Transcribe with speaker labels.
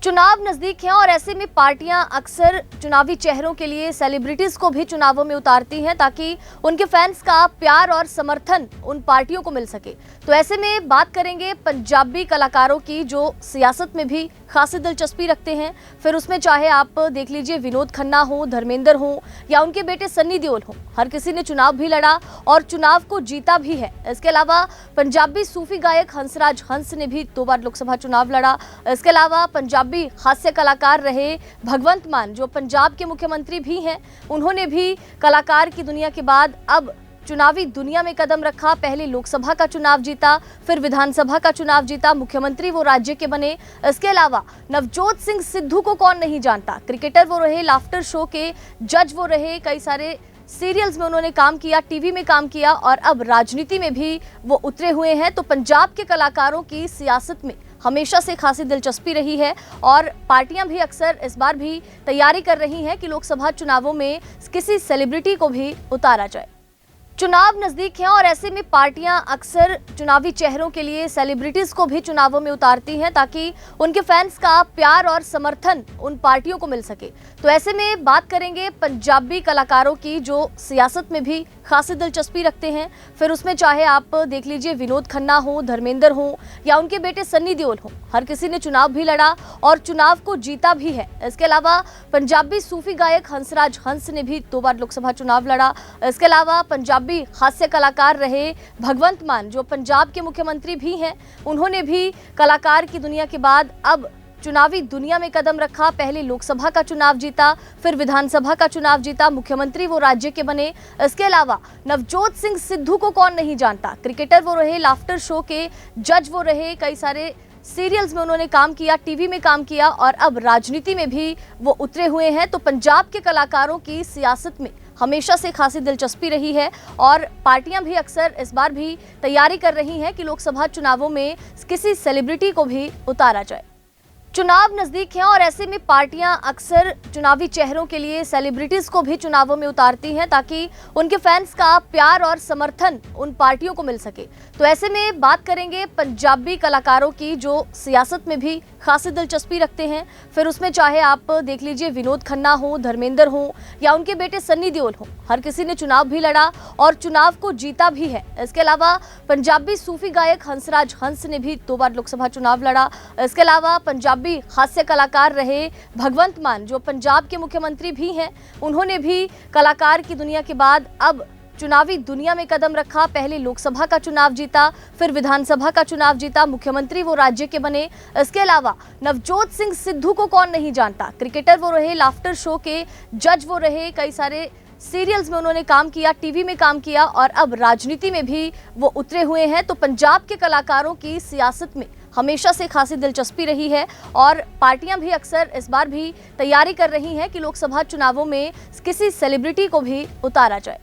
Speaker 1: चुनाव नजदीक हैं और ऐसे में पार्टियां अक्सर चुनावी चेहरों के लिए सेलिब्रिटीज को भी चुनावों में उतारती हैं ताकि उनके फैंस का प्यार और समर्थन उन पार्टियों को मिल सके। तो ऐसे में बात करेंगे पंजाबी कलाकारों की जो सियासत में भी खासी दिलचस्पी रखते हैं। फिर उसमें चाहे आप देख लीजिए विनोद खन्ना हो, धर्मेंद्र हो या उनके बेटे सन्नी देओल हो, हर किसी ने चुनाव भी लड़ा और चुनाव को जीता भी है। इसके अलावा पंजाबी सूफी गायक हंसराज हंस ने भी 2 बार लोकसभा चुनाव लड़ा। इसके अलावा पंजाबी हास्य कलाकार रहे भगवंत मान जो पंजाब के मुख्यमंत्री भी हैं, उन्होंने भी कलाकार की दुनिया के बाद अब चुनावी दुनिया में कदम रखा। पहले लोकसभा का चुनाव जीता, फिर विधानसभा का चुनाव जीता, मुख्यमंत्री वो राज्य के बने। इसके अलावा नवजोत सिंह सिद्धू को कौन नहीं जानता, क्रिकेटर वो रहे, लाफ्टर शो के जज वो रहे, कई सारे सीरियल्स में उन्होंने काम किया, टीवी में काम किया और अब राजनीति में भी वो उतरे हुए हैं। तो पंजाब के कलाकारों की सियासत में हमेशा से खासी दिलचस्पी रही है और पार्टियां भी अक्सर इस बार भी तैयारी कर रही हैं कि लोकसभा चुनावों में किसी सेलिब्रिटी को भी उतारा जाए। चुनाव नजदीक हैं और ऐसे में पार्टियां अक्सर चुनावी चेहरों के लिए सेलिब्रिटीज को भी चुनावों में उतारती हैं ताकि उनके फैंस का प्यार और समर्थन उन पार्टियों को मिल सके। तो ऐसे में बात करेंगे पंजाबी कलाकारों की जो सियासत में भी खासी दिलचस्पी रखते हैं। फिर उसमें चाहे आप देख लीजिए विनोद खन्ना हो, धर्मेंद्र हो या उनके बेटे सन्नी देओल हो, हर किसी ने चुनाव भी लड़ा और चुनाव को जीता भी है। इसके अलावा पंजाबी सूफी गायक हंसराज हंस ने भी 2 बार लोकसभा चुनाव लड़ा। इसके अलावा पंजाबी हास्य कलाकार रहे भगवंत मान जो पंजाब के मुख्यमंत्री भी हैं, उन्होंने भी कलाकार की दुनिया के बाद अब चुनावी दुनिया में कदम रखा। पहले लोकसभा का चुनाव जीता, फिर विधानसभा का चुनाव जीता, मुख्यमंत्री वो राज्य के बने। इसके अलावा नवजोत सिंह सिद्धू को कौन नहीं जानता, क्रिकेटर वो रहे, लाफ्टर शो के जज वो रहे, कई सारे सीरियल्स में उन्होंने काम किया, टीवी में काम किया और अब राजनीति में भी वो उतरे हुए हैं। तो पंजाब के कलाकारों की सियासत में हमेशा से खासी दिलचस्पी रही है और पार्टियां भी अक्सर इस बार भी तैयारी कर रही हैं कि लोकसभा चुनावों में किसी सेलिब्रिटी को भी उतारा जाए। चुनाव नजदीक हैं और ऐसे में पार्टियां अक्सर चुनावी चेहरों के लिए सेलिब्रिटीज को भी चुनावों में उतारती हैं ताकि उनके फैंस का प्यार और समर्थन उन पार्टियों को मिल सके। तो ऐसे में बात करेंगे पंजाबी कलाकारों की जो सियासत में भी खासी दिलचस्पी रखते हैं। फिर उसमें चाहे आप देख लीजिए विनोद खन्ना हो, धर्मेंद्र हो या उनके बेटे सन्नी देओल हो, हर किसी ने चुनाव भी लड़ा और चुनाव को जीता भी है। इसके अलावा पंजाबी सूफी गायक हंसराज हंस ने भी 2 बार लोकसभा चुनाव लड़ा। इसके अलावा पंजाबी हास्य कलाकार रहे भगवंत मान जो पंजाब के मुख्यमंत्री भी हैं, उन्होंने भी कलाकार की दुनिया के बाद अब चुनावी दुनिया में कदम रखा। पहले लोकसभा का चुनाव जीता, फिर विधानसभा का चुनाव जीता, मुख्यमंत्री वो राज्य के बने। इसके अलावा नवजोत सिंह सिद्धू को कौन नहीं जानता, क्रिकेटर वो रहे, लाफ्टर शो के जज वो रहे, कई सारे सीरियल्स में उन्होंने काम किया, टीवी में काम किया और अब राजनीति में भी वो उतरे हुए हैं। तो पंजाब के कलाकारों की सियासत में हमेशा से खासी दिलचस्पी रही है और पार्टियां भी अक्सर इस बार भी तैयारी कर रही हैं कि लोकसभा चुनावों में किसी सेलिब्रिटी को भी उतारा जाए।